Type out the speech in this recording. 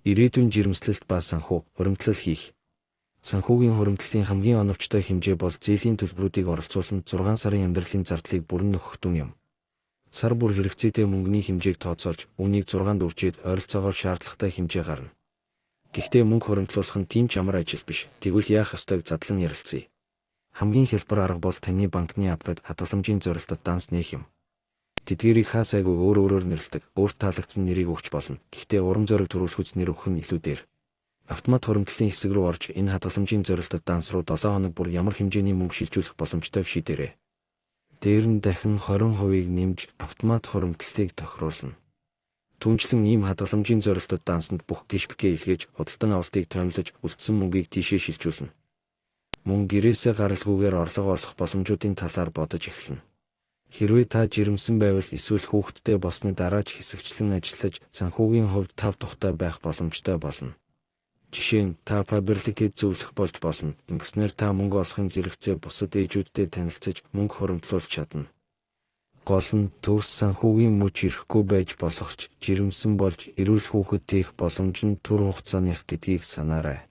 Ирээдүйн жирэмслэлт ба санхүү, хуримтлал хийх. Санхүүгийн хуримтлалын хамгийн оновчтой хэмжээ бол зээлийн төлбөрүүдийг оролцуулан 6 сарын амьдралын зардлыг бүрэн нөхөх түн юм. Сар бүр хэрэгцээтэй мөнгөний хэмжээг тооцоолж, үүнийг 6-нд үржээд ойролцоогоор шаардлагатай хэмжээ гарна. Гэхдээ мөнгө хуримтлуулах нь тийм ч амар ажил биш. Тэгвэл яах ёстойг задлан ярилцъя. Хамгийн хялбар арга бол таны банкны аппад хадгаламжийн зорилтод данс нээх юм. Тэдгээрийг хаа сайгүй өөрөөр нэрлэдэг, өөрт таалагдсан нэрийг өгч болно. Гэхдээ урам зориг төрүүлэхүйц нэр өгөх нь илүү дээр. Автомат хуримтлалын хэсэг рүү орж энэ хадгаламжийн зорилтод данс руу 7 хоног бүр ямар хэмжээний мөнгө шилжүүлэх боломжтойг шийдээрэй. Дээр нь дахин 20%-ийг нэмж автомат хуримтлалыг тохируулна. Түүнчлэн ийм хадгаламжийн зорилтод дансанд бүх кэшбэкээ илгээж, худалдан авалтыг тоймлож, үлдсэн мөнгийг тийшээ шилжүүлнэ. Мөн гэрээсээ гаралгүйгээр орлого олох боломжуудын талаар бодож эхэлнэ. Хэрвээ та жирэмсэн байвал эсвэл хүүхэдтэй болсны дараа ч хэсэгчлэн ажиллаж, санхүүгийн хувьд тав тухтай байх боломжтой болно. Жишээ нь та Faberlic-ийг зөвлөх болж болно. Ингэснээр та мөнгө олохын зэрэгцээ бусад ээжүүдтэй танилцаж мөнгө хуримтлуулж чадна. Гол нь төгс санхүүгийн мөч ирэхгүй байж болох ч жирэмсэн болж эрүүл хүүхэд тээх боломж нь түр хугацааных гэдгийг санаарай.